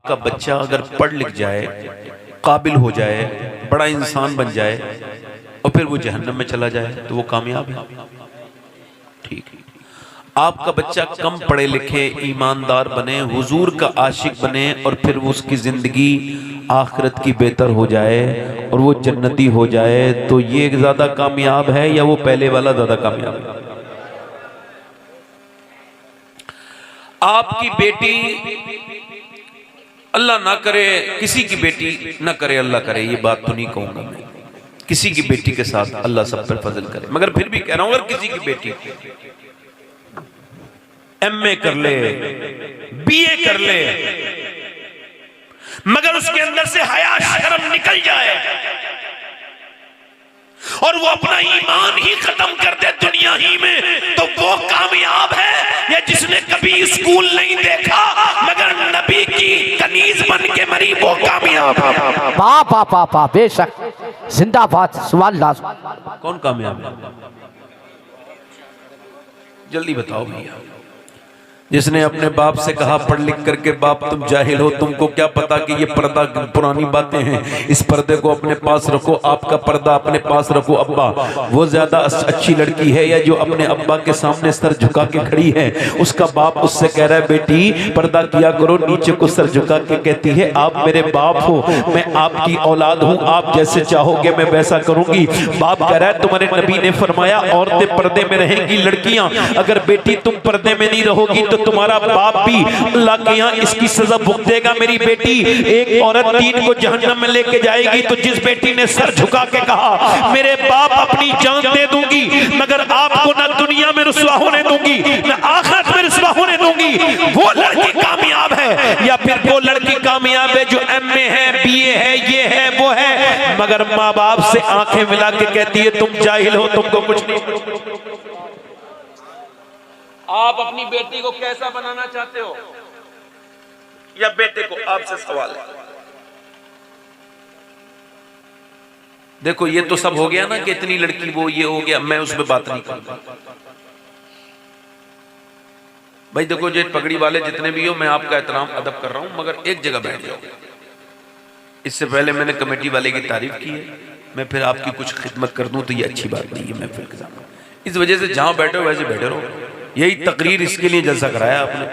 का बच्चा अगर पढ़ लिख जाए, काबिल हो जाए, बड़ा इंसान बन जाए और फिर वो जहन्नम में चला जाए तो वो कामयाब है? ठीक है। आपका बच्चा कम पढ़े लिखे, ईमानदार बने, हुजूर का आशिक बने और फिर वो उसकी जिंदगी आखिरत की बेहतर हो जाए और वो जन्नती हो जाए, तो ये ज्यादा कामयाब है या वो पहले वाला ज्यादा कामयाब है? आपकी बेटी, अल्लाह ना करे किसी की बेटी ना करे, अल्लाह करे, ये बात तो नहीं कहूंगा मैं, किसी की बेटी के साथ अल्लाह सब पर फजल करे, मगर फिर भी कह रहा हूं अगर किसी की बेटी एमए कर ले, बीए कर ले, मगर उसके अंदर से हया शर्म निकल जाए और वो अपना ईमान ही खत्म कर दे दुनिया ही में, तो वो कामयाब है या जिसने कभी स्कूल नहीं देखा मगर नबी की कनीज बन के मरी, वो कामयाब है? वाह वाह वाह वाह, बेशक, जिंदाबाद, सुभान अल्लाह। कौन कामयाब है? जल्दी बताओ भैया। जिसने अपने बाप से कहा पढ़ लिख करके, बाप तुम जाहिल हो, तुमको क्या पता कि ये पर्दा पुरानी बातें हैं, इस पर्दे को अपने पास रखो, आपका पर्दा अपने पास रखो अब्बा, वो ज्यादा अच्छी लड़की है या जो अपने अब्बा के सामने सर झुका के खड़ी है? उसका बाप उससे कह रहा है बेटी पर्दा किया करो, नीचे को सर झुका के कहती है आप मेरे बाप हो, मैं आपकी औलाद हूँ, आप जैसे चाहोगे मैं वैसा करूंगी। बाप कह रहा है तुम्हारे नबी ने फरमाया औरतें पर्दे में रहेंगी, लड़कियां, अगर बेटी तुम पर्दे में नहीं रहोगी तो तुम्हारा बाप भी अल्लाह के यहाँ इसकी सजा भुगतेगा। मेरी बेटी, एक औरत 3 को जहन्नम में लेके जाएगी, तो जिस बेटी ने सर झुका के कहा मेरे बाप अपनी जान दे दूंगी मगर आपको ना दुनिया में रुसवा होने दूंगी ना आखिरत में रुसवा होने दूंगी, वो लड़की कामयाब है? या फिर वो लड़की कामयाब है जो एमए है, बीए है, ये है, वो है, मगर माँ बाप से आंखें मिला के कहती है तुम जाहिल हो, तुमको कुछ नहीं। आप अपनी बेटी को कैसा बनाना चाहते हो या बेटे को? आपसे सवाल है। देखो ये तो सब हो गया ना कि इतनी लड़की वो ये हो गया, मैं उसमें बात नहीं करूंगा भाई। देखो जो पगड़ी वाले जितने भी हो, मैं आपका एहतराम अदब कर रहा हूं, मगर एक जगह बैठ जाओ। इससे पहले मैंने कमेटी वाले की तारीफ की है, मैं फिर आपकी कुछ खिदमत कर दूं तो ये अच्छी बात नहीं है। मैं फिर इस वजह से जहां बैठे हो वैसे बैठे रहो, यही तकरीर इसके लिए जलसा कराया आपने।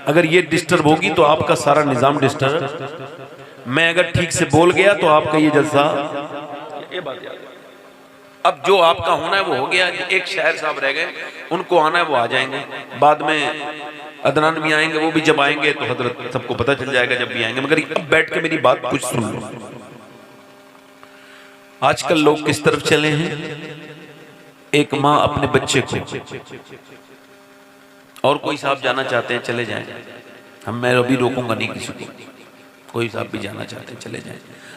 अगर ये डिस्टर्ब होगी तो आपका सारा निजाम डिस्टर्ब। मैं अगर ठीक से बोल गया तो आपका ये जलसा, ये बात याद। अब जो आपका होना है वो हो गया। एक शायर साहब रह गए, उनको आना है वो आ जाएंगे, बाद में अदनान भी आएंगे, वो भी जब आएंगे तो हजरत सबको पता चल जाएगा जब भी आएंगे। मगर अब बैठ के मेरी बात कुछ सुन लो। आजकल लोग किस तरफ चले हैं? एक माँ अपने बच्चे को, और कोई साहब जाना चाहते हैं चले जाएं, मैं अभी रोकूंगा नहीं किसी को, कोई साहब भी जाना चाहते हैं चले जाएं।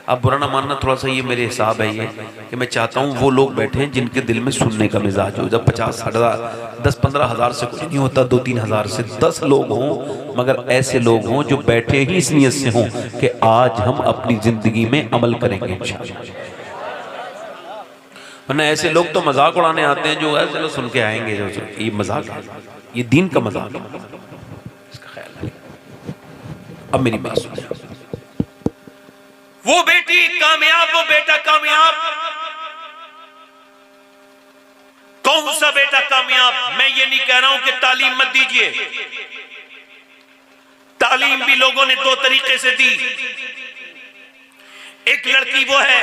आप बुरा ना मानना, थोड़ा सा ये मेरे हिसाब है ये कि मैं चाहता हूँ वो लोग बैठे जिनके दिल में सुनने का मिजाज हो। जब 10-15 हज़ार से कुछ नहीं होता, 2-3 हज़ार से 10 लोग हों, मगर ऐसे लोग हों जो बैठे ही इस नियत से हों कि आज हम अपनी जिंदगी में अमल करेंगे इंशाअल्लाह। वरना ऐसे लोग तो मजाक उड़ाने आते हैं, जो है चलो सुन के आएंगे, जो ये मजाक है, ये दीन का मजाक है, इसका ख्याल रखें। अब मेरी बात सुनिए। वो बेटी कामयाब, वो बेटा कामयाब, कौन सा बेटा कामयाब? मैं ये नहीं कह रहा हूं कि तालीम मत दीजिए, तालीम भी लोगों ने 2 तरीके से दी। एक लड़की वो है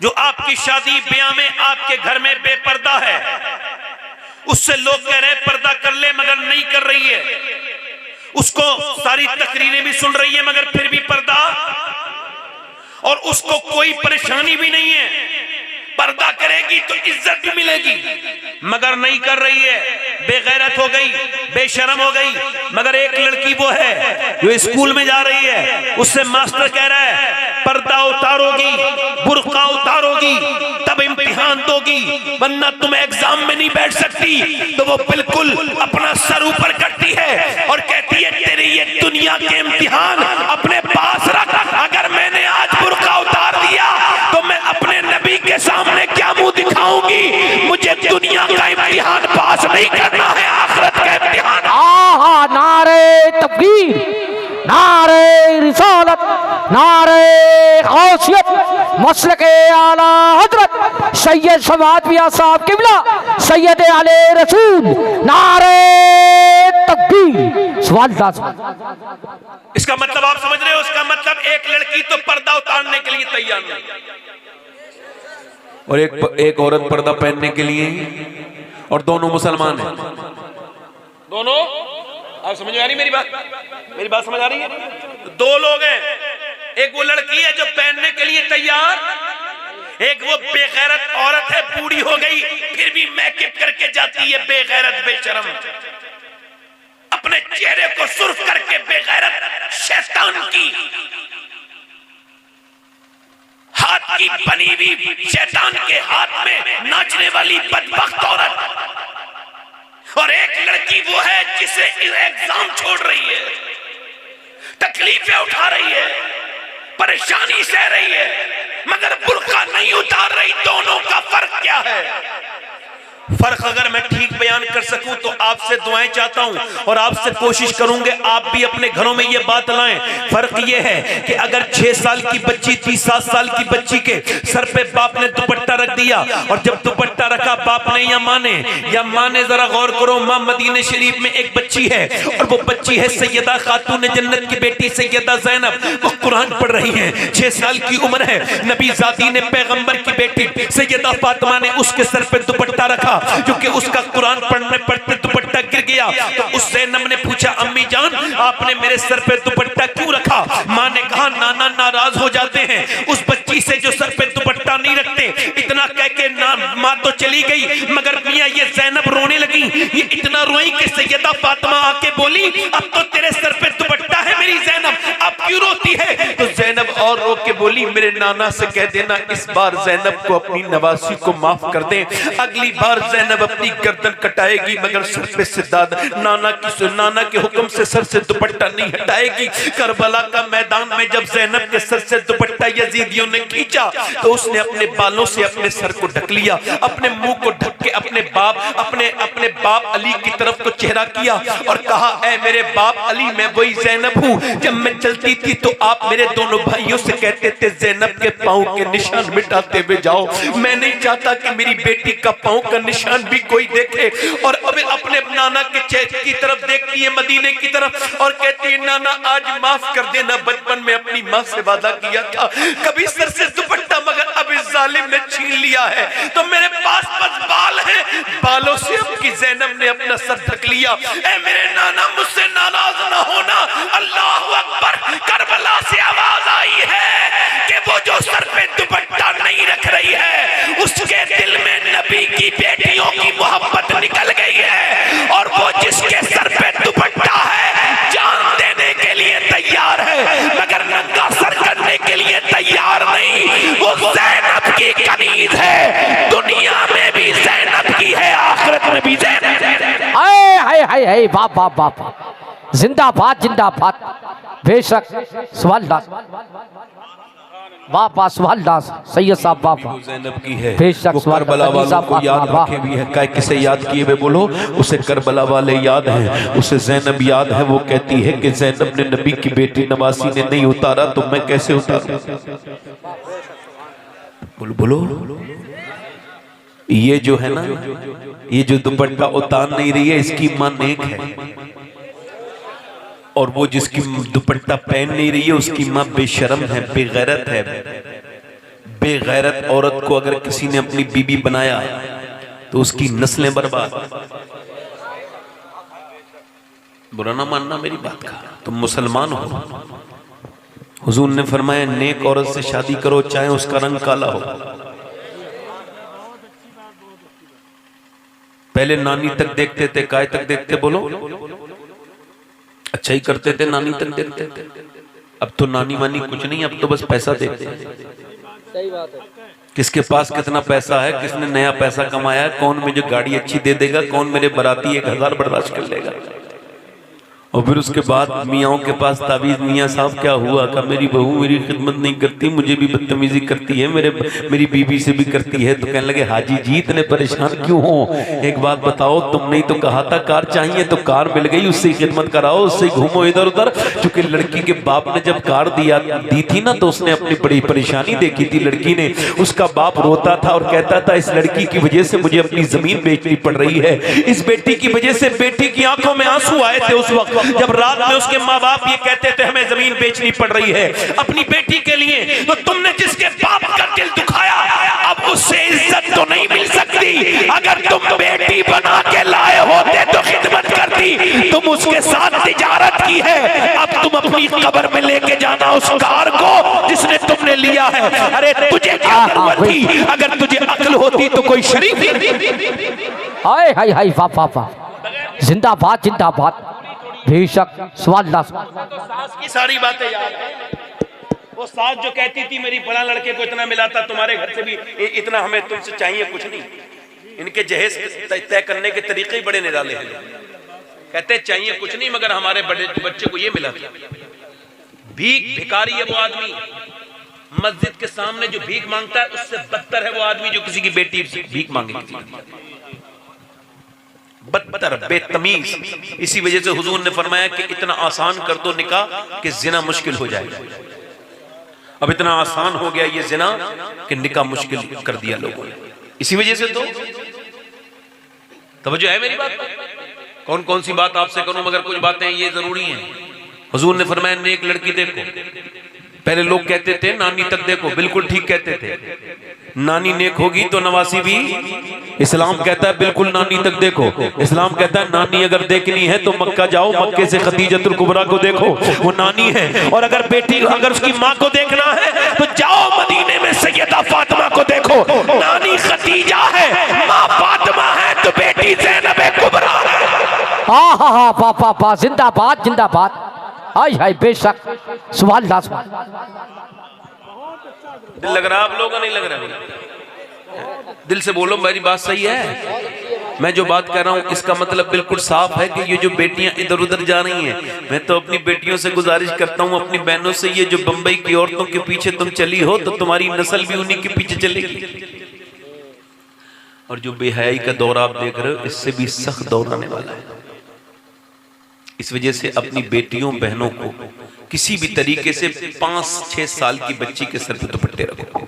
जो आपकी शादी ब्याह में आपके घर में बेपर्दा है, उससे लोग कह रहे हैं पर्दा कर ले मगर नहीं कर रही है, उसको सारी तकरीरें भी सुन रही है मगर फिर भी पर्दा, और उसको कोई परेशानी भी नहीं है, पर्दा करेगी तो इज्जत भी मिलेगी, मगर नहीं कर रही है, बेगैरत हो गई, बेशर्म हो गई। मगर एक लड़की वो है जो स्कूल में जा रही है, उससे मास्टर कह रहा है पर्दा उतारोगी, बुर्का उतारोगी तब इम्तिहान दोगी, वरना तुम एग्जाम में नहीं बैठ सकती। तो वो बिल्कुल अपना सर ऊपर करती है और कहती है तेरे ये दुनिया के इम्तिहान अपने पास रख, अगर मैंने आज बुर्का उतार दिया तो मैं अपने नबी के सामने क्या मुंह दिखाऊंगी? मुझे दुनिया का इम्तिहान पास नहीं करना है, आखिरत का इम्तिहान। नारे तकबीर, नारे रिसालत, नारे गौसियत, मसलके आला हजरत सैयद समात मियां साहब किबला सैयद आले रसूल, नारे तकबीर। सवाल इसका मतलब आप समझ रहे हो? इसका मतलब एक लड़की तो पर्दा उतारने के लिए तैयार नहीं, और एक औरत पर्दा पहनने के लिए, और दोनों मुसलमान हैं। दोनों, आप समझ में आ रही मेरी बात? मेरी बात समझ आ रही है? दो लोग हैं, एक वो लड़की है जो पहनने के लिए तैयार, एक वो बेगैरत औरत है, बूढ़ी हो गई फिर भी मेकअप करके जाती है, बेगैरत बेशरम, अपने चेहरे को सुर्ख करके, बेगैरत शैतान की हाथ की बनी हुई, शैतान के हाथ में नाचने वाली बदबख्त औरत। और एक लड़की वो है जिसे एग्जाम छोड़ रही है, तकलीफें उठा रही है, परेशानी सह रही है, मगर बुर्का नहीं उतार रही। दोनों का फर्क क्या है? फर्क अगर मैं ठीक बयान कर सकूं तो आपसे दुआएं चाहता हूं और आपसे कोशिश करूंगे आप भी अपने घरों में ये बात लाएं। फर्क ये है कि अगर 6 साल की बच्ची थी, 7 साल की बच्ची के सर पे बाप ने दुपट्टा रख दिया, और जब दुपट्टा रखा बाप ने या माँ ने, जरा गौर करो, माँ मदीने शरीफ में एक बच्ची है, और वो बच्ची है सैयदा खातून जन्नत की बेटी सैयदा ज़ैनब। वो कुरान पढ़ रही है, 6 साल की उम्र है। नबी ज़ादी ने, पैगंबर की बेटी सैयदा फातिमा ने उसके सर पे दुपट्टा रखा, क्योंकि उसका कुरान पढ़ते दुपट्टा गिर गया। तो उस ज़ैनब ने पूछा, अम्मी जान आपने मेरे सर पे दुपट्टा क्यों रखा? माँ ने कहा, नाना नाराज हो जाते हैं उस बच्ची से जो सर पे दुपट्टा नहीं रखते। इतना कह के माँ तो चली गई, मगर मियाँ ये ज़ैनब रोने लगी। ये इतना रोई कि सैयदा फातिमा आके बोली, अब तो तेरे सर पे दुपट्टा है मेरी ज़ैनब, अब क्यों रोती है? तो ज़ैनब और रो के बोली, मेरे नाना से कह देना इस बार ज़ैनब को अपनी नवासी को माफ कर दे, अगली बार ज़ैनब अपनी गर्दन कटाएगी मगर सर पे से नाना के हुक्म से सर से दुपट्टा नहीं हटाएगी। करबला का मैदान में जब ज़ैनब के सर से दुपट्टा यजीदियों ने खींचा तो उसने अपने बालों से अपने सर को ढक लिया, अपने मुंह को ढक के अपने बाप अली की तरफ को चेहरा किया और कहा, ऐ मेरे बाप अली, मैं वही ज़ैनब हूँ। जब मैं चलती थी तो आप मेरे दोनों भाइयों से कहते थे ज़ैनब के पाँव के निशान मिटाते हुए जाओ। मैं नहीं चाहता कि मेरी बेटी का पाँव का निशान भी कोई देखे। और अब अपने नाना के चेहरे की तरफ देखती है, मदीने की तरफ, और कहती है, नाना आज माफ कर देना, बचपन में अपनी माँ से वादा किया था कभी सर से दुपट्टा, मगर अब इस जालिम ने छीन लिया है तो मेरे पास बस बाल हैं, बालों से आपकी ज़ैनब ने अपना सर ढक लिया। ऐ मेरे नाना मुझसे नाराज ना होना। अल्लाहु अकबर। करबला से आवाज आई है कि वो जो सर पे दुपट्टा नहीं रख रही है उसके दिल में नबी की बेटियों की मोहब्बत निकल गई है, और वो जिसके सर पे दुपट्टा है जान देने के लिए तैयार है मगर नंगा सर करने के लिए तैयार नहीं। वो ज़ैनब की कनीज है, दुनिया में भी ज़ैनब की है, आखिरत में भी ज़ैनब है। हाय बाप बाप बाप, जिंदाबाद जिंदाबाद। बेशक सुभानअल्लाह, वाह सुभानअल्लाह, सैयद साहब वाह ज़ैनब की है। बेशक वो करबला वालों को याद रखे भी है, काय किसे याद किए हुए बोलो, उसे करबला वाले याद हैं, उसे ज़ैनब याद है। वो कहती है कि ज़ैनब ने नबी की बेटी नवासी ने नहीं उतारा तो मैं कैसे उतारूं? बोलो बोलो। ये जो है ना, ये जो दुपट्टा उतार नहीं रही है इसकी मां नेक है, और वो जिसकी दुपट्टा पहन नहीं रही है उसकी माँ बेशर्म है, बेगैरत है। बेगैरत औरत को अगर किसी ने अपनी बीबी बनाया तो उसकी नस्लें बर्बाद। बुरा ना मानना मेरी बात का, तुम मुसलमान हो। हुजूर ने फरमाया, नेक औरत से शादी करो चाहे उसका रंग काला हो। पहले नानी तक देखते थे, काय तक देखते बोलो? अच्छा ही करते थे, नानी तक देखते थे। अब तो नानी वानी कुछ नहीं, अब तो बस पैसा देखते हैं। सही बात है। किसके पास कितना पैसा है, किसने नया पैसा कमाया है, कौन मुझे गाड़ी अच्छी दे देगा, कौन मेरे बराती 1000 बर्दाश्त कर लेगा। और फिर उसके बाद मियाँओं के पास तावीज़, मियाँ साहब क्या हुआ? का मेरी बहू मेरी खिदमत नहीं करती, मुझे भी बदतमीजी करती है, मेरी बीवी से भी करती है। तो कहने लगे हाजी जी इतने परेशान क्यों हो? एक बात बताओ, तुमने ही तो कहा था कार चाहिए, तो कार मिल गई, उससे खिदमत कराओ, उससे घूमो इधर उधर। चूंकि लड़की के बाप ने जब कार दी थी ना, तो उसने अपनी बड़ी परेशानी देखी थी लड़की ने। उसका बाप रोता था और कहता था इस लड़की की वजह से मुझे अपनी जमीन बेचनी पड़ रही है, इस बेटी की वजह से। बेटी की आंखों में आंसू आए थे उस वक्त जब रात में उसके माँ बाप ये कहते थे हमें जमीन बेचनी पड़ रही है अपनी बेटी के लिए। तो तुमने जिसके बाप का दिल दुखाया, अब उससे इज्जत तो नहीं मिल सकती। अगर तुम बेटी बना के लाए होते तो खिदमत करती, तुम उसके साथ तिजारत की है, अब तुम अपनी कब्र में लेके जाना उस कार को जिसने तुमने लिया है। अरे तुझे क्या जरूरत थी? अगर तुझे अक्ल होती तो कोई शरीफ। हाय हाय हाय, वाह वाह वाह, जिंदाबाद जिंदाबाद, बेशक सवाल ला। सास की सारी बातें याद है। वो सास जो कहती थी मेरी बड़ा लड़के को इतना मिला था, तुम्हारे घर से भी इतना हमें तुमसे चाहिए कुछ नहीं। इनके जहेज तय करने के तरीके ही बड़े निराले हैं। कहते चाहिए कुछ नहीं मगर हमारे बड़े बच्चे को ये मिला था। भिखारी है वो आदमी, मस्जिद के सामने जो भीख मांगता है उससे बदतर है वो आदमी जो किसी की बेटी भीख मांगे। बदतर, बेतमीज। इसी वजह से हुजूर ने फरमाया कि इतना आसान कर दो निकाह कि जिना मुश्किल हो जाएगा। अब इतना आसान हो गया ये जिना कि निकाह मुश्किल कर दिया लोगों ने। इसी वजह से तो तवज्जो है मेरी बात? कौन कौन सी बात आपसे करूं, मगर कुछ बातें ये जरूरी हैं। हुजूर ने फरमाया नेक लड़की देखो। पहले लोग कहते थे नानी तक देखो, बिल्कुल ठीक कहते थे। नानी नेक होगी तो नवासी भी। इस्लाम कहता है बिल्कुल नानी तक देखो। इस्लाम कहता है नानी अगर देखनी है तो मक्का जाओ, मक्के से खदीजतुल कुबरा को देखो, वो नानी है। और अगर बेटी अगर उसकी माँ को देखना है तो जाओ मदीने में सैयदा फातिमा को देखो, नानी खदीजा है, माँ फातिमा है तो बेटी ज़ैनब कुबरा है। हाँ हाँ हाँ, वाह वाह वाह, जिंदाबाद जिंदाबाद, हाय हाय, बेशक सवाल ला। दिल लग रहा आप लोगों नहीं लग रहा? दिल से बोलो मेरी बात सही है। मैं जो बात कर रहा हूँ इसका मतलब बिल्कुल साफ है कि ये जो बेटियां इधर उधर जा रही हैं, मैं तो अपनी बेटियों से गुजारिश करता हूँ, अपनी बहनों से, ये जो बंबई की औरतों के पीछे तुम चली हो तो तुम्हारी नस्ल भी उन्हीं के पीछे चलेगी। और जो बेहयाई का दौर आप देख रहे हो इससे भी सख्त दौर आने वाला है। इस वजह से अपनी बेटियों बहनों को किसी भी तरीके से 5-6 साल की बच्ची के सर पे दुपट्टे रखो।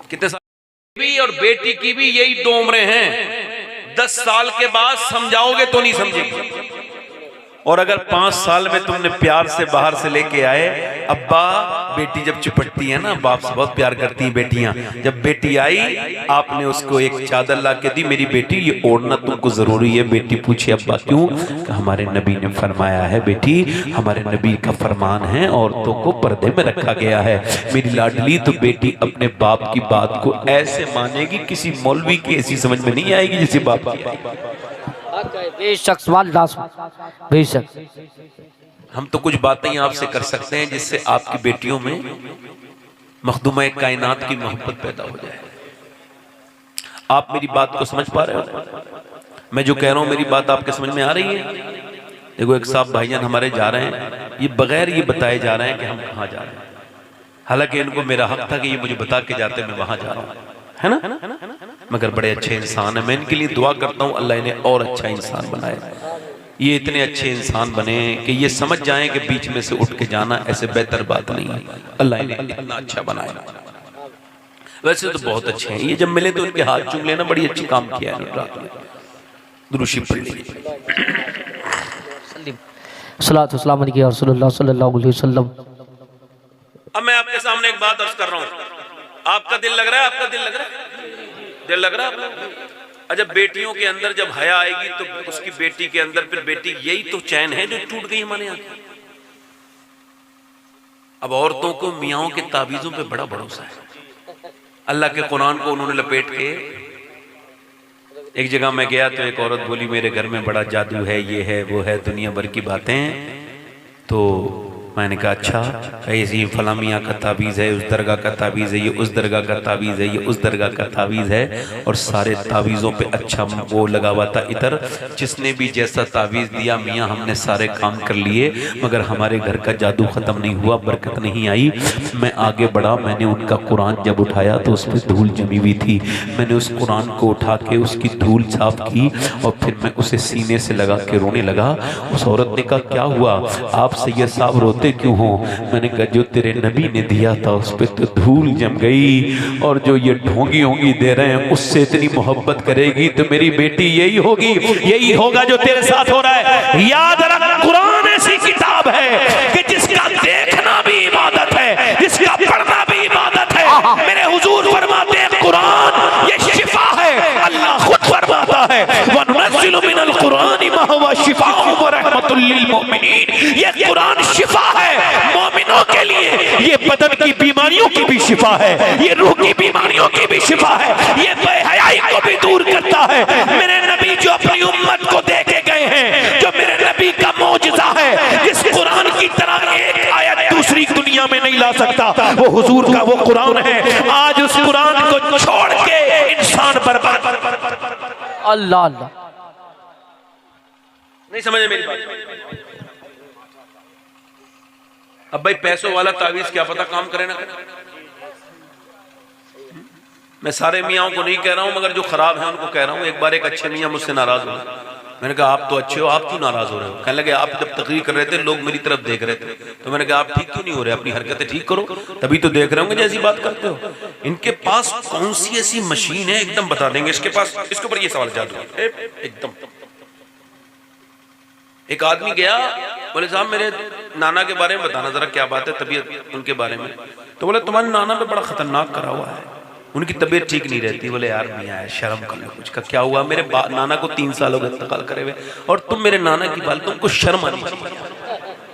कितने साल भी और बेटी की भी यही 2 उम्रें हैं। 10 साल के बाद समझाओगे तो नहीं समझेगी। और अगर 5 साल में तुमने प्यार से बाहर से लेके आए, अब्बा बेटी जब चिपटती है ना, बाप से बहुत प्यार करती है बेटियां। जब बेटी आई आपने उसको एक चादर ला के दी, मेरी बेटी ये ओढ़ना तुमको जरूरी है। बेटी पूछे अब्बा क्यों? हमारे नबी ने फरमाया है बेटी, हमारे नबी का फरमान है औरतों को पर्दे में रखा गया है। मेरी लाडली तो बेटी अपने बाप की बात को ऐसे मानेगी, किसी मौलवी की ऐसी समझ में नहीं आएगी जैसे बाप की। बेशक सवाल ला, बेशक। हम तो कुछ बातें आपसे कर सकते हैं जिससे आपकी बेटियों में मखदूमा कायनात की मोहब्बत पैदा हो जाए। आप मेरी बात को समझ पा रहे हो? मैं जो कह रहा हूं मेरी बात आपके समझ में आ रही है? देखो एक साहब भाईजान हमारे जा रहे हैं, ये बगैर ये बताए जा रहे हैं कि हम कहाँ जा रहे हैं। हालांकि इनको मेरा हक था कि ये मुझे बता के जाते मैं वहां जा रहा हूँ, है ना? मगर बड़े अच्छे इंसान है। मैं इनके लिए दुआ करता हूँ अल्लाह इन्हें और अच्छा इंसान बनाए। ये इतने अच्छे इंसान बने कि ये समझ जाएं कि बीच में से उठ के जाना ऐसे बेहतर बात नहीं है। अल्लाह इन्हें इतना अच्छा बनाए। वैसे तो बहुत अच्छे हैं, ये जब मिले तो इनके हाथ चूम लेना, बड़ी अच्छी काम किया है रात में। दुरूशी पढ़ लीजिए। सल्लल्लाहु अलैहि वसल्लम। अब मैं आपके सामने एक बात अर्ज कर रहा हूँ। आपका दिल लग रहा है? आपका दिल लग रहा है? दिल लग रहा है? अच्छा, बेटियों के अंदर जब हया आएगी तो उसकी बेटी के अंदर फिर बेटी, यही तो चैन है जो टूट गई हमारे यहाँ। अब औरतों को मियाओं के ताबीजों पे बड़ा भरोसा है। अल्लाह के कुरान को उन्होंने लपेट के, एक जगह मैं गया तो एक औरत बोली मेरे घर में बड़ा जादू है, ये है वो है, दुनिया भर की बातें। तो मैंने कहा अच्छा, ऐसी फला मियाँ का तावीज़ है, उस दरगाह का तावीज़ है, ये उस दरगाह का तावीज़ है, ये उस दरगाह का तावीज़ है। और सारे तावीज़ों पे अच्छा वो लगा हुआ था इधर। जिसने भी जैसा तावीज़ दिया मियाँ हमने सारे काम कर लिए, मगर हमारे घर का जादू ख़त्म नहीं हुआ, बरकत नहीं आई। मैं आगे बढ़ा, मैंने उनका कुरान जब उठाया तो उस पर धूल जमी हुई थी। मैंने उस कुरान को उठा के उसकी धूल साफ की और फिर मैं उसे सीने से लगा के रोने लगा। उस औरत ने कहा क्या हुआ, आप सैयद साहब रोते क्यों हो? मैंने कहा जो तेरे नबी ने दिया था उस पर तो धूल जम गई, और जो ये ढोंगी होंगी दे रहे हैं उससे इतनी मोहब्बत करेगी तो मेरी बेटी यही होगी, यही होगा जो तेरे साथ हो रहा है। याद रख, कुरान ऐसी किताब है कि जिसका देखना भी इबादत है, जिसका पढ़ना भी इबादत है। मेरे हुजूर फरमाते हैं कुरान ये शिफा है। अल्लाह खुद फरमाता है वनुनज़्ज़िलु मिनल कुरानि मा हुवा शिफाउन व रहमतुल लिल मुमिनीन। ये कुरान शिफा है मोमिनों के लिए, ये बदन की बीमारियों की भी शिफा है, ये रूह की बीमारियों की भी शिफा है, ये बेहयाई को भी दूर करता है। मेरे नबी जो अपनी उम्मत को दे के गए हैं, जो मेरे नबी का मौजज़ा है, जिस कुरान की तरह एक आयत दूसरी दुनिया में नहीं ला सकता, वो हुजूर का वो कुरान है। आज उस कुरान को छोड़ के इंसान बर्बाद। अल्लाह अल्लाह, नहीं समझे मेरी बात? अब भाई पैसों वाला तावीज क्या पता काम करे ना करे। मैं सारे मियाँओं को नहीं कह रहा हूं, मगर जो खराब है उनको कह रहा हूं। एक बार एक अच्छे मियाँ मुझसे नाराज हुए। मैंने कहा आप तो अच्छे हो, आप क्यों नाराज हो रहे हो? कहने लगे आप जब तकरीर कर रहे थे लोग मेरी तरफ देख रहे थे, तो मैंने कहा आप ठीक क्यों नहीं हो रहे? अपनी हरकतें ठीक करो, तभी तो देख रहे होंगे जैसी बात करते हो। इनके पास कौन सी ऐसी मशीन है, एकदम बता देंगे इसके पास, इसके ऊपर ये सवाल जादू एकदम। एक आदमी गया, बोले साहब मेरे नाना के बारे में बताना जरा, क्या बात है तबीयत उनके बारे में? तो बोले तुम्हारे नाना पे बड़ा खतरनाक करा हुआ है, उनकी तबीयत ठीक नहीं रहती। बोले यार मियां है, शर्म कर लो कुछ का। क्या हुआ? मेरे नाना को 3 साल हो गए इंतकाल करे हुए, और तुम मेरे नाना की बात, तुमको शर्म आनी चाहिए।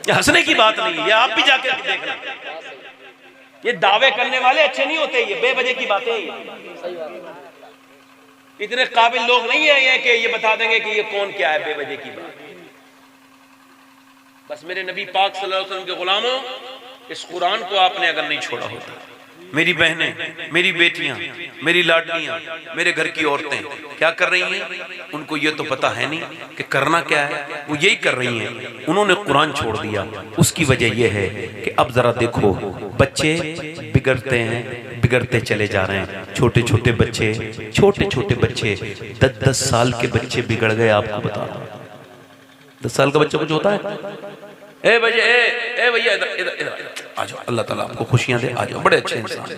ये हंसने की बात नहीं है, आप भी जाके देखना। ये दावे करने वाले अच्छे नहीं होते, ये बेवजह की बातें हैं। इतने काबिल लोग नहीं है ये कि ये बता देंगे कि ये कौन क्या है, बेवजह की बात। बस मेरे नबी पाक सल्लल्लाहु अलैहि वसल्लम के गुलामों, इस कुरान को आपने अगर नहीं छोड़ा होता, मेरी बहनें, मेरी बेटियां, मेरी लाडलियां, मेरे घर की औरतें क्या कर रही हैं? उनको ये तो पता है नहीं कि करना क्या है, वो यही कर रही हैं। उन्होंने कुरान छोड़ दिया। उसकी वजह यह है कि अब जरा देखो, बच्चे बिगड़ते हैं, बिगड़ते चले जा रहे हैं। छोटे छोटे बच्चे, छोटे छोटे बच्चे, 10-10 साल के बच्चे बिगड़ गए। आपको बता रहा हूं, 10 साल का बच्चा कुछ होता है? ए भैया, ए भैया, इधर इधर इधर आ जाओ, अल्लाह ताला आपको खुशियां दे, आ जाओ, बड़े अच्छे इंसान हैं,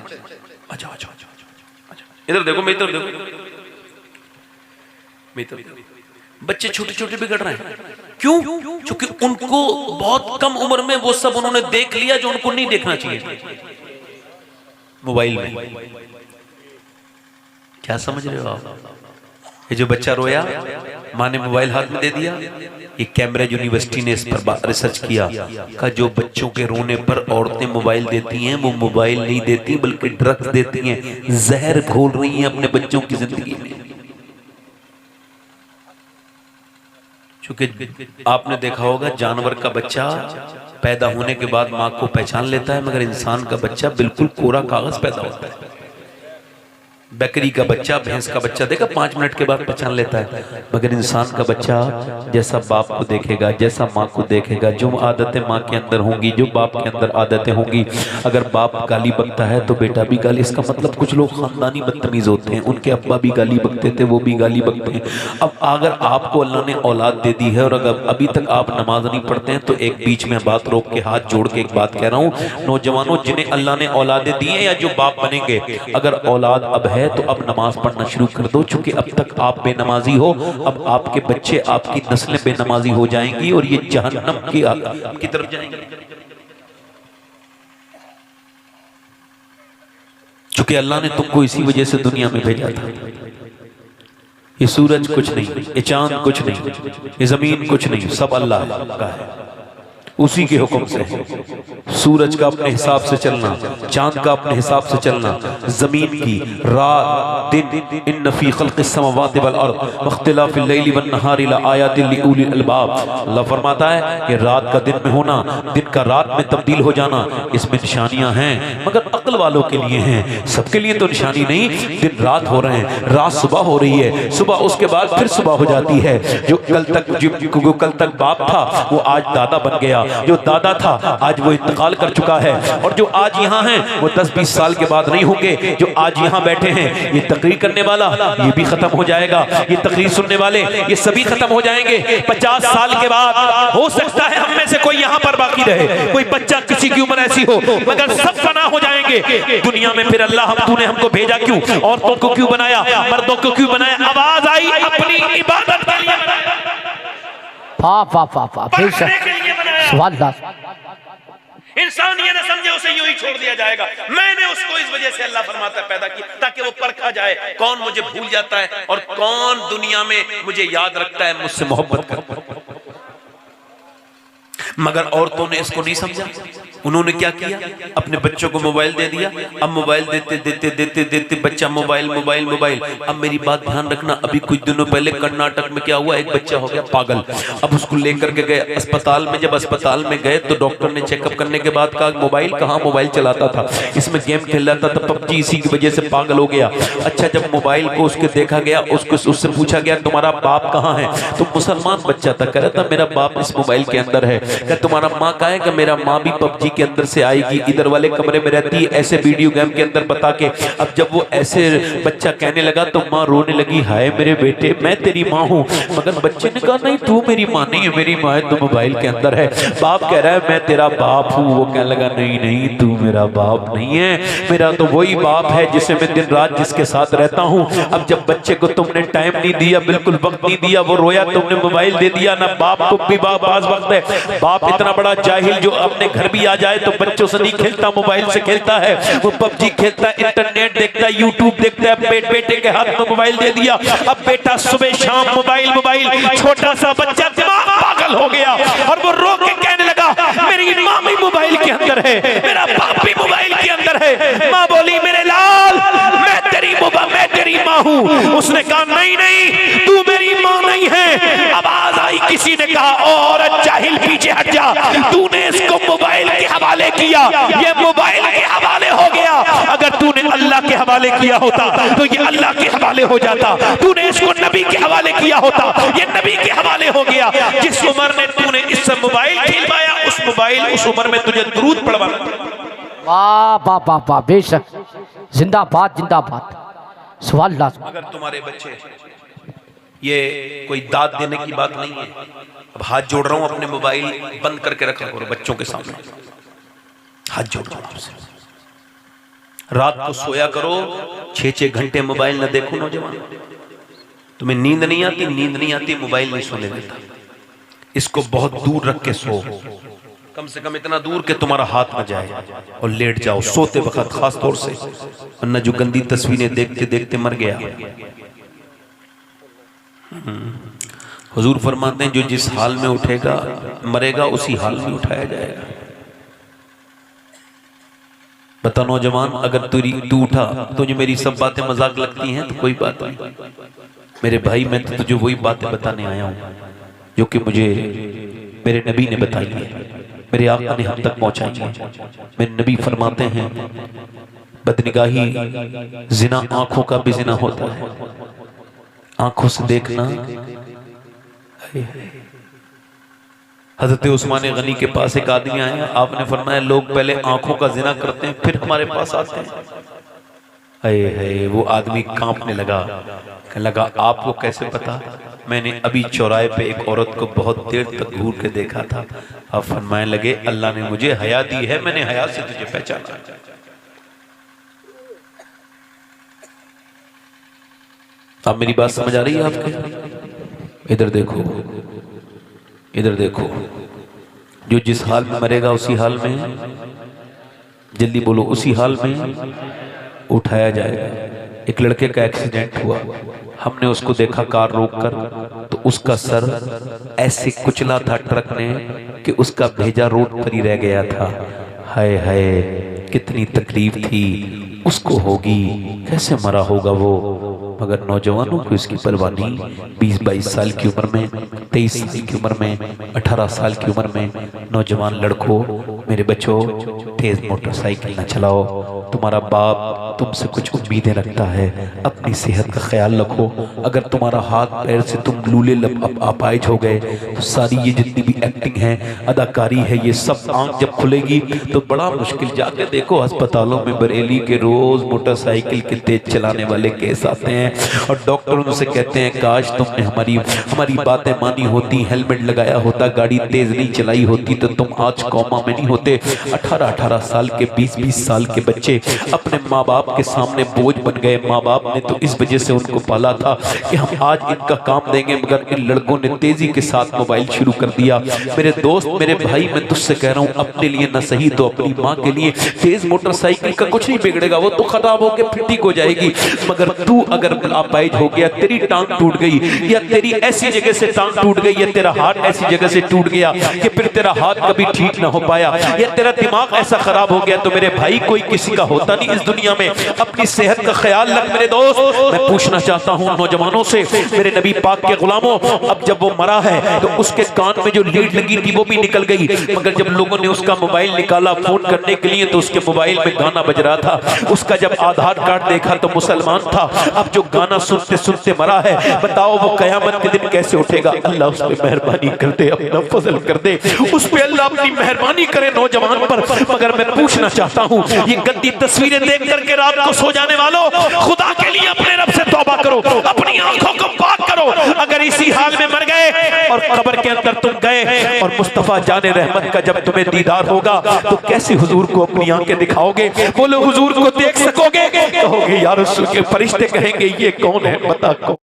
आ जाओ आ जाओ आ जाओ, इधर देखो, मैं इधर देखो, मैं इधर। बच्चे छोटे छोटे बिगड़ रहे हैं, क्यों? क्योंकि उनको बहुत कम उम्र में वो सब उन्होंने देख लिया जो उनको नहीं देखना चाहिए। मोबाइल में क्या समझ रहे हो आप? ये जो बच्चा रोया, माँ ने मोबाइल हाथ में दे दिया। ये कैम्ब्रिज यूनिवर्सिटी ने इस पर रिसर्च किया का जो बच्चों के रोने पर औरतें मोबाइल देती हैं, वो मोबाइल नहीं देती बल्कि ड्रग्स देती हैं, जहर घोल रही हैं अपने बच्चों की जिंदगी में। क्योंकि आपने देखा होगा जानवर का बच्चा पैदा होने के बाद माँ को पहचान लेता है, मगर इंसान का बच्चा बिल्कुल कोरा कागज पैदा होता है। बकरी का बच्चा, भैंस का बच्चा देखा 5 मिनट के बाद पहचान लेता है, मगर इंसान का बच्चा जैसा बाप को देखेगा, जैसा माँ को देखेगा, जो आदतें माँ के अंदर होंगी, जो बाप के अंदर आदतें होंगी। अगर बाप गाली बकता है तो बेटा भी गाली। इसका मतलब कुछ लोग खानदानी बदतमीज होते हैं, उनके अब्बा भी गाली बकते थे, वो भी गाली बकते हैं। अब अगर आपको अल्लाह ने औलाद दे दी है और अगर अभी तक आप नमाज नहीं पढ़ते हैं, तो एक बीच में बात रोक के हाथ जोड़ के एक बात कह रहा हूँ, नौजवानों जिन्हें अल्लाह ने औलादें दी है या जो बाप बनेंगे, अगर औलाद अब है तो अब नमाज पढ़ना शुरू कर दो। चूंकि अब तक आप बेनमाजी हो, अब आपके बच्चे, आपकी नस्लें बेनमाजी हो जाएंगी और ये जहन्नम की तरफ जाएंगे। चूंकि अल्लाह ने तुमको इसी वजह से दुनिया में भेजा था। ये सूरज कुछ नहीं, ये चांद कुछ नहीं, ये जमीन कुछ नहीं, सब अल्लाह का है। उसी के हुक्म से। सूरज का अपने हिसाब से चलना, चांद का अपने हिसाब से चलना, जमीन की रात दिन, इन्न फी खल्क़िस समावाति वल अर्द वख्तिलाफिल लैली वन नहारि लआयातिन लिउलिल अलबाब। अल्लाह फरमाता है कि रात का दिन में होना, दिन का रात में तब्दील हो जाना, इसमें निशानियां हैं, मगर अक्ल वालों के लिए हैं, सबके लिए तो निशानी नहीं। दिन रात हो रहे हैं, रात सुबह हो रही है, सुबह उसके बाद फिर सुबह हो जाती है। जो कल तक बाप था वो आज दादा बन गया, जो दादा था आज वो इंतकाल कर चुका है, और जो आज यहाँ हैं वो 10-20 साल के बाद नहीं होंगे। जो आज यहाँ बैठे हैं, ये तकरीर करने वाला ये भी खत्म हो जाएगा, ये तकरीर सुनने वाले ये सभी खत्म हो जाएंगे। 50 साल के बाद हो सकता है हम में से कोई यहाँ पर बाकी रहे, कोई बच्चा किसी की उम्र ऐसी हो, मगर सब फना हो जाएंगे दुनिया में। फिर अल्लाह तूने हमको भेजा क्यों? औरतों को क्यों बनाया? मर्दों को क्यों बनाया? आवाज आई अपनी इबादत के लिए बनाया, इंसान ये ना समझे उसे यूं ही छोड़ दिया जाएगा। मैंने उसको इस वजह से अल्लाह फरमाता पैदा किया ताकि वो परखा जाए कौन मुझे भूल जाता है और कौन दुनिया में मुझे याद रखता है, मुझसे मोहब्बत करता है। मगर औरतों ने इसको नहीं समझा। उन्होंने क्या किया? अपने बच्चों को मोबाइल दे दिया। अब मोबाइल देते देते देते देते बच्चा मोबाइल मोबाइल मोबाइल। अब मेरी बात ध्यान रखना, अभी कुछ दिनों पहले कर्नाटक में क्या हुआ, एक बच्चा हो गया पागल। अब उसको लेकर के गए अस्पताल में। जब अस्पताल में गए तो डॉक्टर ने चेकअप करने के बाद कहा मोबाइल कहाँ, मोबाइल चलाता था, इसमें गेम खेल रहा था, पबजी, इसी की वजह से पागल हो गया। अच्छा, जब मोबाइल को उसके देखा गया, उससे पूछा गया तुम्हारा बाप कहाँ है? तो मुसलमान बच्चा था, कह रहा था मेरा बाप इस मोबाइल के अंदर है। क्या तुम्हारा माँ कहाँ है? कि मेरा माँ भी पबजी के अंदर से आएगी, इधर वाले कमरे में रहती है, ऐसे वीडियो गेम के अंदर बता के। अब जब वो ऐसे बच्चा कहने लगा तो माँ रोने लगी, हाय मेरे बेटे मैं तेरी माँ हूँ। मगर बच्चे ने कहा नहीं तू मेरी माँ नहीं है, मेरी माँ है, तू मोबाइल के अंदर है। बाप कह रहा है मैं तेरा बाप हूँ। वो कहने लगा नहीं नहीं तू मेरा बाप नहीं है, मेरा तो वही बाप है जिसे मैं दिन रात जिसके साथ रहता हूँ। अब जब बच्चे को तुमने टाइम नहीं दिया, बिल्कुल वक्त नहीं दिया, वो रोया, तुमने मोबाइल दे दिया ना। बाप को भी बाज वक्त है। बाप इतना बड़ा जाहिल जो अपने घर भी आ जाए तो बच्चों से नहीं खेलता, मोबाइल से खेलता है। वो पबजी खेलता है, इंटरनेट देखता है, यूट्यूब देखता है। बेटे के हाथ में मोबाइल दे दिया। अब बेटा सुबह शाम मोबाइल मोबाइल। छोटा सा बच्चा दिमाग पागल हो गया और वो रो के कहने लगा मेरी माँ भी मोबाइल के अंदर है, मेरा बाप भी मोबाइल के अंदर है। माँ बोली मेरे लाल मैं तेरी माँ हूँ। उसने कहा नहीं नहीं तू मेरी माँ नहीं है। आवाज आई, किसी ने कहा और जाहिल पीछे हट जा, तूने इसको मोबाइल के हवाले किया, ये मोबाइल के हवाले हो गया। अगर तूने अल्लाह के हवाले किया होता तो ये अल्लाह के हवाले हो जाता। तूने इसको नबी के हवाले किया होता, ये नबी के हवाले हो गया। जिस उम्र में तूने इससे मोबाइल खिलवाया, उस उम्र में तुझे दुरूद पढ़वाना। वाह वाह वाह वाह, बेशक, जिंदाबाद जिंदाबाद। सवाल लाज़िम। अगर तुम्हारे बच्चे, ये कोई दाद देने की बात नहीं है, अब हाथ जोड़ रहा हूं, अपने मोबाइल बंद करके रखा करो बच्चों के सामने। हाथ जोड़ रहा हूं। रात को सोया करो, 6-6 घंटे मोबाइल न देखो। नौजवान तुम्हें नींद नहीं आती, नींद नहीं आती, मोबाइल नहीं सोने देता। इसको बहुत दूर रख के सो, कम से कम इतना दूर कि तुम्हारा हाथ न जाए, और लेट जाओ सोते वक्त खास तौर से, वरना जो गंदी तस्वीरें देखते देखते मर गया। हुजूर फरमाते हैं जो जिस हाल में उठेगा मरेगा उसी हाल में उठाया जाएगा। बता नौजवान, अगर तू उठा, तुझे मेरी सब बातें मजाक लगती हैं तो कोई बात नहीं मेरे भाई, मैं तो तुझे वही बातें बताने आया हूँ जो कि मुझे मेरे नबी ने बताई है, मेरे आका ने हम तक पहुंचाई है। मेरे नबी फरमाते हैं बदनिगाही जिना आंखों का भी जिना होता है, आंखों से देखना। हजरत उस्मान गनी के पास एक आदमी आया, आपने फरमाया लोग पहले आंखों का जिना करते हैं फिर हमारे पास आते हैं। है वो आदमी कांपने लगा, कहने लगा आपको कैसे पता? मैंने अभी चौराहे पे एक औरत को बहुत देर तक घूर के देखा था। अब फरमाने लगे अल्लाह ने मुझे हया दी है, मैंने हया से तुझे पहचाना। अब मेरी बात समझ आ रही है आपके? इधर देखो, इधर देखो, जो जिस हाल में मरेगा उसी हाल में, जल्दी बोलो, उसी हाल में उठाया जाएगा। एक लड़के का एक्सीडेंट हुआ, हमने उसको देखा कार रोककर, तो उसका सर ऐसे कुचला था ट्रक ने कि उसका भेजा रोड पर ही रह गया था। हाय हाय, कितनी तकलीफ थी उसको होगी, कैसे मरा होगा वो। मगर नौजवानों को इसकी परवाह नहीं। 20-22 साल की उम्र में, 23 साल की उम्र में, 18 साल की उम्र में नौजवान लड़कों, मेरे बच्चों, तेज मोटरसाइकिल न चलाओ। तुम्हारा बाप तुमसे कुछ उम्मीदें रखता है, अपनी सेहत का ख्याल रखो। अगर तुम्हारा हाथ पैर से तुम लूले अपाइज हो गए तो सारी ये जितनी भी एक्टिंग है, अदाकारी है, ये सब आंख जब खुलेगी तो बड़ा मुश्किल। जाके देखो अस्पतालों में बरेली के रोज मोटरसाइकिल के तेज चलाने वाले केस आते हैं और डॉक्टर उनसे कहते हैं काश तुमने हमारी बातें मानी होती, हेलमेट लगाया होता, गाड़ी तेज नहीं चलाई होती तो तुम आज कौमा में नहीं होते। 18-18 साल के, 20-20 साल के बच्चे अपने माँ बाप के सामने बोझ बन गए। माँ बाप ने तो इस वजह से उनको पाला था कि हम आज इनका काम देंगे, मगर इन लड़कों ने तेजी के साथ मोबाइल शुरू कर दिया। मेरे दोस्त, मेरे भाई, मैं तुझसे कह रहा हूँ, अपने लिए न सही तो अपनी माँ के लिए तेज मोटरसाइकिल का कुछ नहीं बिगड़ेगा, वो तो खराब होकर फिर ठीक हो जाएगी। मगर तू अगर अपाइज हो गया, तेरी टांग टूट गई, या तेरी ऐसी जगह से टांग टूट गई, या तेरा हाथ ऐसी जगह से टूट गया कि फिर तेरा हाथ कभी ठीक ना हो पाया, या तेरा दिमाग ऐसा खराब हो गया, तो मेरे भाई कोई किसी का होता नहीं इस दुनिया में। अपनी सेहत का ख्याल रख मेरे दोस्त। मैं पूछना चाहता हूँ नौजवानों से, मेरे नबी पाक के गुलामों, अब जब वो मरा है तो उसके कान में जो लीड लगी थी वो भी निकल गई, मगर जब लोगों ने उसका मोबाइल निकाला फोन करने के लिए तो उसके मोबाइल में गाना बज रहा था। उसका जब आधार कार्ड देखा तो मुसलमान था। अब जो गाना सुनते सुनते मरा है, बताओ वो कयामत के दिन कैसे उठेगा। अल्लाह उस पे मेहरबानी कर दे, अपना फजल कर दे, उस पे अल्लाह अपनी मेहरबानी करे नौजवान पर। मगर मैं पूछना चाहता हूँ, ये गंदी तस्वीरें देख करके रात को सो जाने वालों, खुदा के लिए अपने रब से तौबा करो, अपनी आंखों को पाक करो। अगर इसी हाल में मर गए और कब्र के अंदर तुम गए और मुस्तफा जाने रहमत का जब तुम्हें दीदार होगा तो कैसे हुजूर को अपनी आंखें दिखाओगे? बोलो हुजूर को देख सकोगे? कहोगे या रसूल के फरिश्ते कहेंगे ये कौन है, बता कौन।